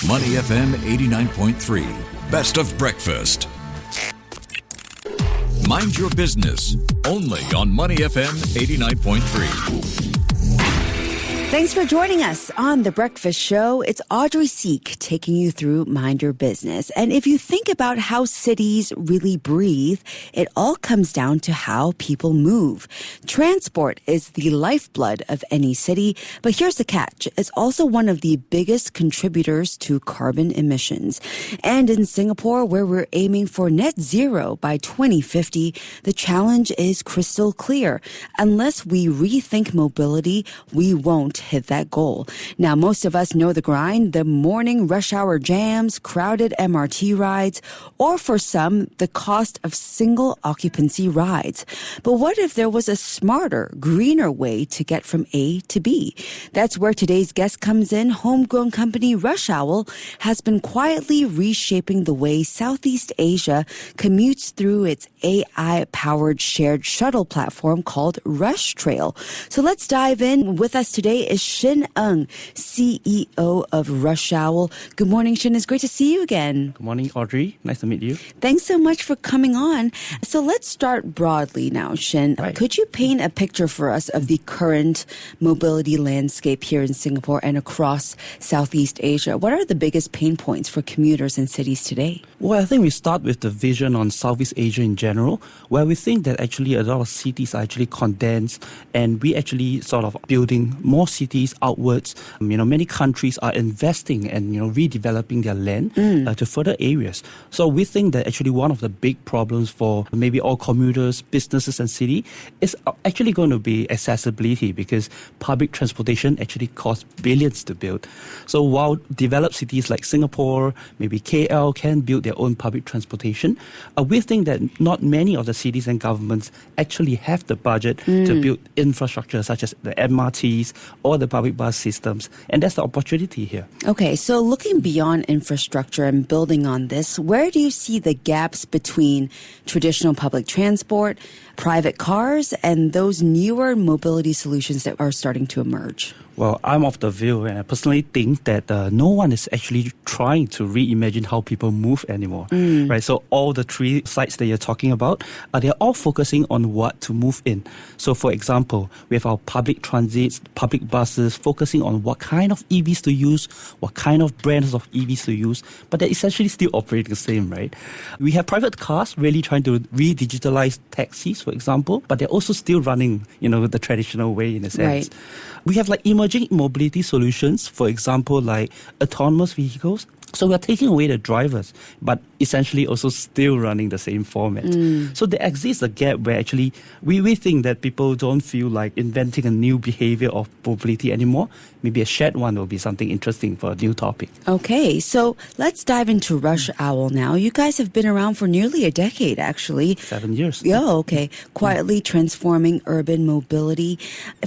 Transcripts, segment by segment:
Money FM 89.3. Best of breakfast. Mind your business. Only on Money FM 89.3. Thanks for joining us on The Breakfast Show. It's Audrey Seek taking you through Mind Your Business. And if you think about how cities really breathe, it all comes down to how people move. Transport is the lifeblood of any city, but here's the catch. It's also one of the biggest contributors to carbon emissions. And in Singapore, where we're aiming for net zero by 2050, the challenge is crystal clear. Unless we rethink mobility, we won't hit that goal. Now, most of us know the grind, the morning rush hour jams, crowded MRT rides, or for some, the cost of single occupancy rides. But what if there was a smarter, greener way to get from A to B? That's where today's guest comes in. Homegrown company RushOwl has been quietly reshaping the way Southeast Asia commutes through its AI-powered shared shuttle platform called RushTrail. So let's dive in. With us today is Shin Ng, CEO of RushOwl. Good morning, Shin. It's great to see you again. Good morning, Audrey. Nice to meet you. Thanks so much for coming on. So let's start broadly now, Shin. Right. Could you paint a picture for us of the current mobility landscape here in Singapore and across Southeast Asia? What are the biggest pain points for commuters in cities today? Well, I think we start with the vision on Southeast Asia in general, where we think that actually a lot of cities are actually condensed and we actually sort of building more cities outwards. Many countries are investing and, redeveloping their land to further areas. So we think that actually one of the big problems for maybe all commuters, businesses and city is actually going to be accessibility, because public transportation actually costs billions to build. So while developed cities like Singapore, maybe KL can build their own public transportation, we think that not many of the cities and governments actually have the budget to build infrastructure such as the MRTs or the public bus systems. And that's the opportunity here. Okay, so looking beyond infrastructure and building on this, where do you see the gaps between traditional public transport, private cars, and those newer mobility solutions that are starting to emerge? Well, I'm of the view, and I personally think that no one is actually trying to reimagine how people move anymore, right? So all the three sites that you're talking about, they're all focusing on what to move in. So for example, we have our public transits, public buses, focusing on what kind of EVs to use, what kind of brands of EVs to use, but they're essentially still operating the same, right? We have private cars really trying to re-digitalize taxis, for example, but they're also still running, the traditional way in a sense. Right. We have emerging mobility solutions, for example, like autonomous vehicles. So we're taking away the drivers, but essentially also still running the same format. So there exists a gap where actually we think that people don't feel like inventing a new behavior of mobility anymore. Maybe a shared one will be something interesting for a new topic. Okay, so let's dive into RushOwl now. You guys have been around for nearly a decade, actually. 7 years. Oh, okay. Quietly transforming urban mobility.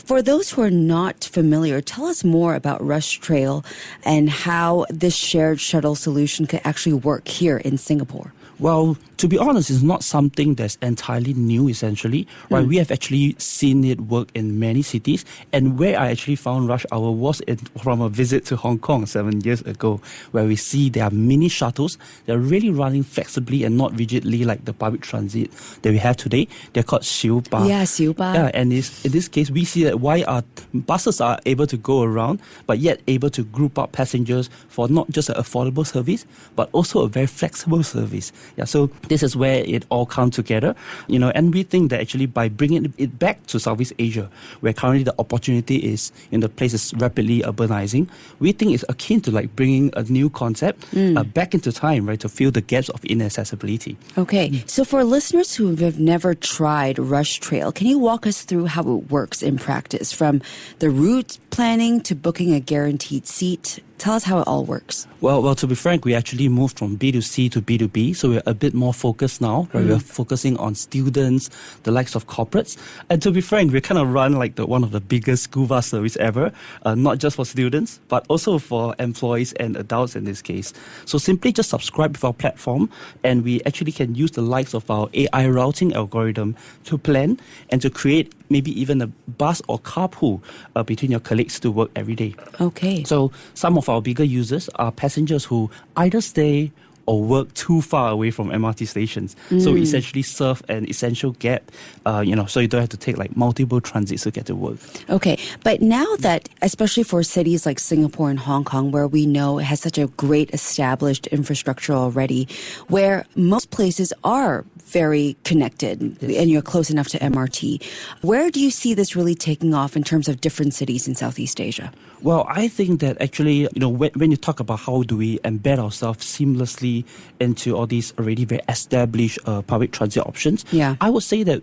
For those who are not familiar, tell us more about RushTrail and how this shared shuttle solution could actually work here in Singapore. Well, to be honest, it's not something that's entirely new, essentially. Right? We have actually seen it work in many cities. And where I actually found RushOwl was from a visit to Hong Kong 7 years ago, where we see there are mini shuttles. They're really running flexibly and not rigidly like the public transit that we have today. They're called Xiu Ba. Yeah, Xiu Ba. Yeah, and in this case, we see that why our buses are able to go around, but yet able to group up passengers for not just an affordable service, but also a very flexible service. Yeah, so this is where it all comes together, and we think that actually by bringing it back to Southeast Asia, where currently the opportunity is in the place is rapidly urbanizing, we think it's akin to bringing a new concept back into time, right, to fill the gaps of inaccessibility. Okay, so for listeners who have never tried RushTrail, can you walk us through how it works in practice, from the route planning to booking a guaranteed seat? Tell us how it all works. Well, to be frank, we actually moved from B2C to B2B, so we're a bit more focused now. Right? We're focusing on students, the likes of corporates. And to be frank, we kind of run one of the biggest school bus service ever, not just for students, but also for employees and adults in this case. So simply just subscribe with our platform, and we actually can use the likes of our AI routing algorithm to plan and to create maybe even a bus or carpool between your colleagues to work every day. Okay. So some of of our bigger users are passengers who either stay or work too far away from MRT stations. So we essentially serve an essential gap, so you don't have to take like multiple transits to get to work. Okay, but now that, especially for cities like Singapore and Hong Kong, where we know it has such a great established infrastructure already, where most places are very connected and you're close enough to MRT, where do you see this really taking off in terms of different cities in Southeast Asia? Well, I think that actually, when you talk about how do we embed ourselves seamlessly into all these already very established public transit options, I would say that,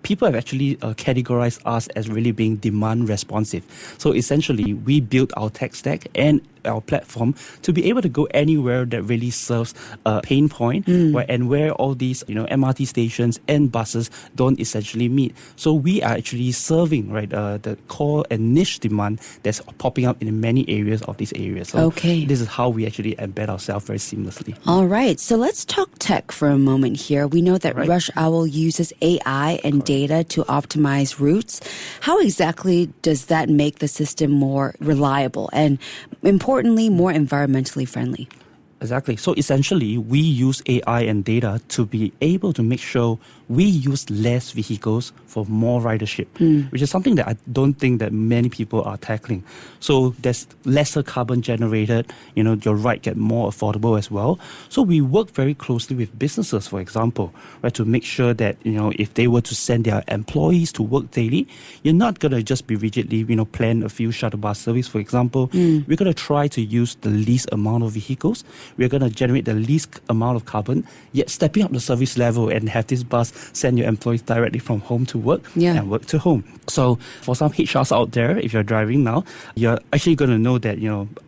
people have actually categorized us as really being demand responsive. So essentially, we built our tech stack and our platform to be able to go anywhere that really serves a pain point, and where all these, MRT stations and buses don't essentially meet. So we are actually serving, the core and niche demand that's popping up in many areas of these areas. So this is how we actually embed ourselves very seamlessly. All right. So let's talk tech for a moment here. We know that RushOwl uses AI and data to optimize routes. How exactly does that make the system more reliable and, importantly, more environmentally friendly? Exactly. So essentially, we use AI and data to be able to make sure we use less vehicles for more ridership, which is something that I don't think that many people are tackling. So there's lesser carbon generated, your ride get more affordable as well. So we work very closely with businesses, for example, to make sure that, if they were to send their employees to work daily, you're not going to just be rigidly, plan a few shuttle bus service, for example. We're going to try to use the least amount of vehicles. We're going to generate the least amount of carbon, yet stepping up the service level and have this bus send your employees directly from home to work and work to home. So for some HRs out there, if you're driving now, you're actually going to know that,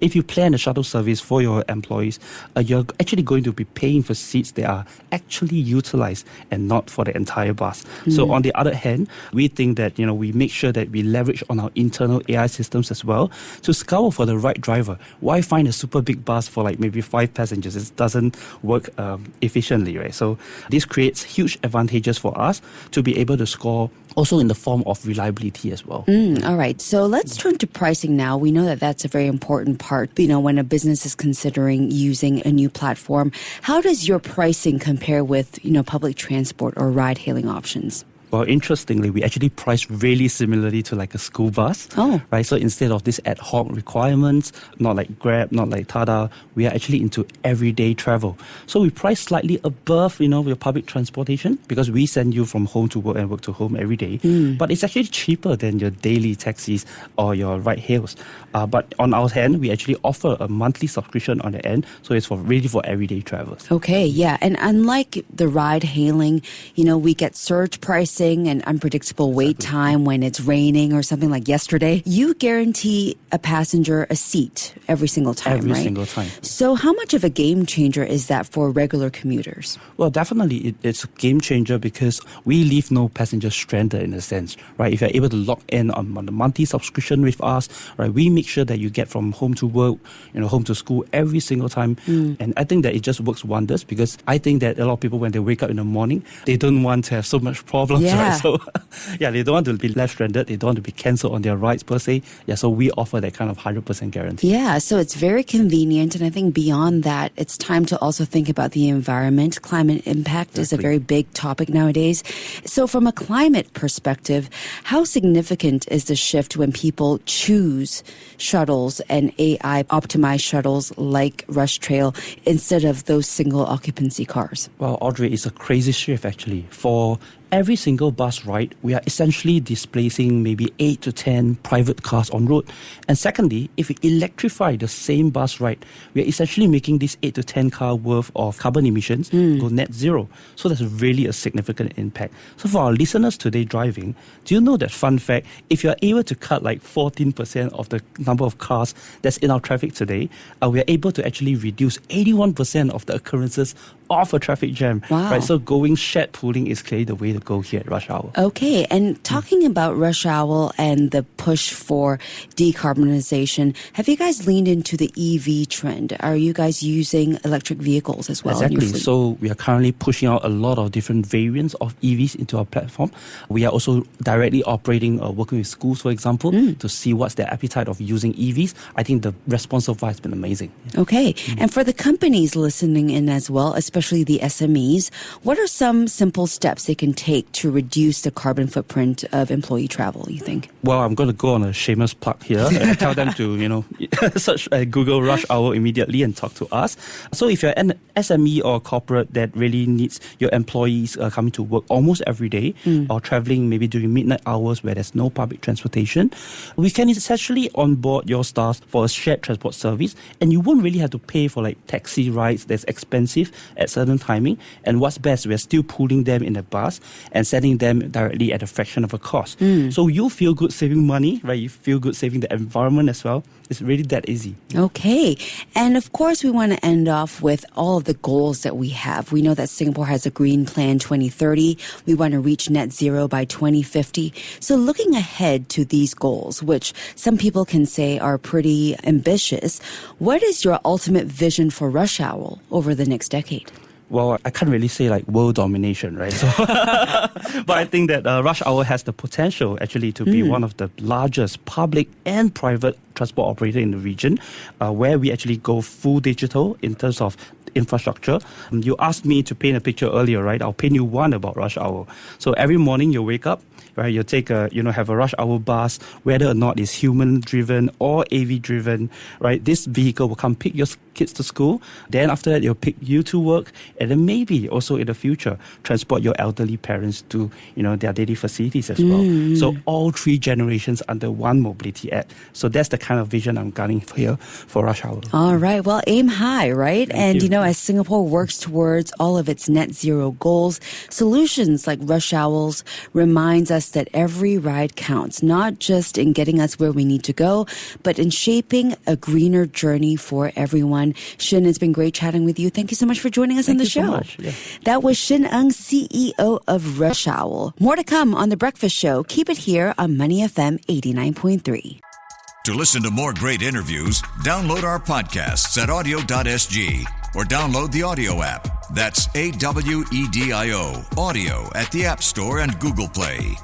if you plan a shuttle service for your employees, you're actually going to be paying for seats that are actually utilized and not for the entire bus. So on the other hand, we think that, we make sure that we leverage on our internal AI systems as well to scour for the right driver. Why find a super big bus for like maybe 5 passengers? It doesn't work efficiently, right? So this creates huge advantages for us to be able to score also in the form of reliability as well. All right. So let's turn to pricing now. We know that that's a very important part, when a business is considering using a new platform. How does your pricing compare with, public transport or ride-hailing options? Well, interestingly, we actually price really similarly to like a school bus. Right? So instead of these ad hoc requirements, not like Grab, not like Tada, we are actually into everyday travel. So we price slightly above, your public transportation because we send you from home to work and work to home every day. But it's actually cheaper than your daily taxis or your ride hails. But on our hand, we actually offer a monthly subscription on the end. So it's really for everyday travelers. Okay, yeah. And unlike the ride hailing, we get surge pricing and unpredictable wait time when it's raining or something like yesterday. You guarantee a passenger a seat every single time, right? Every single time. So how much of a game changer is that for regular commuters? Well, definitely it's a game changer because we leave no passenger stranded in a sense, right? If you're able to lock in on the monthly subscription with us, right, we make sure that you get from home to work, home to school every single time. And I think that it just works wonders because I think that a lot of people, when they wake up in the morning, they don't want to have so much problems, right? So, they don't want to be left stranded. They don't want to be cancelled on their rides per se. So we offer that kind of 100% guarantee. Yeah, so it's very convenient. And I think beyond that, it's time to also think about the environment. Climate impact is a very big topic nowadays. So from a climate perspective, how significant is the shift when people choose shuttles and AI optimized shuttles like Rush Trail instead of those single occupancy cars? Well, Audrey, it's a crazy shift actually. For every single bus ride, we are essentially displacing maybe 8 to 10 private cars on road. And secondly, if we electrify the same bus ride, we are essentially making this 8 to 10 car worth of carbon emissions go net zero. So that's really a significant impact. So for our listeners today driving, do you know that fun fact? If you are able to cut like 14% of the number of cars that's in our traffic today, we are able to actually reduce 81% of the occurrences of a traffic jam. Wow. Right? So going shared pooling is clearly the way to the goal here at Rush Hour. Okay, and talking about Rush Owl and the push for decarbonization, have you guys leaned into the EV trend? Are you guys using electric vehicles as well? Exactly. So we are currently pushing out a lot of different variants of EVs into our platform. We are also directly operating, working with schools, for example, to see what's their appetite of using EVs. I think the response so far has been amazing. Okay. And for the companies listening in as well, especially the SMEs, what are some simple steps they can take to reduce the carbon footprint of employee travel, you think? Well, I'm going to go on a shameless plug here and tell them to, search Google Rush Hour immediately and talk to us. So if you're an SME or corporate that really needs your employees coming to work almost every day or traveling maybe during midnight hours where there's no public transportation, we can essentially onboard your staff for a shared transport service, and you won't really have to pay for like taxi rides that's expensive at certain timing. And what's best, we're still pulling them in a bus and sending them directly at a fraction of a cost. So you feel good saving money, right? You feel good saving the environment as well. It's really that easy. Okay. And of course, we want to end off with all of the goals that we have. We know that Singapore has a Green Plan 2030. We want to reach net zero by 2050. So looking ahead to these goals, which some people can say are pretty ambitious, what is your ultimate vision for Rush Owl over the next decade? Well, I can't really say like world domination, right? So, but I think that Rush Hour has the potential actually to be one of the largest public and private transport operator in the region, where we actually go full digital in terms of infrastructure. You asked me to paint a picture earlier, right? I'll paint you one about Rush Hour. So every morning you wake up, right? You take have a Rush Hour bus, whether or not it's human driven or AV driven, right? This vehicle will come pick your kids to school. Then after that, it'll pick you to work, and then maybe also in the future transport your elderly parents to their daily facilities as well. So all three generations under one mobility app. So that's the kind of vision I'm gunning for here for Rush Hour. All right. Well, aim high, right? Thank you. As Singapore works towards all of its net zero goals, solutions like Rush Owl's reminds us that every ride counts, not just in getting us where we need to go, but in shaping a greener journey for everyone. Shin, it's been great chatting with you. Thank you so much for joining us on the show. So much. Yeah. That was Shin Ng, CEO of Rush Owl. More to come on The Breakfast Show. Keep it here on Money FM 89.3. To listen to more great interviews, download our podcasts at audio.sg or download the audio app. That's AWEDIO, audio at the App Store and Google Play.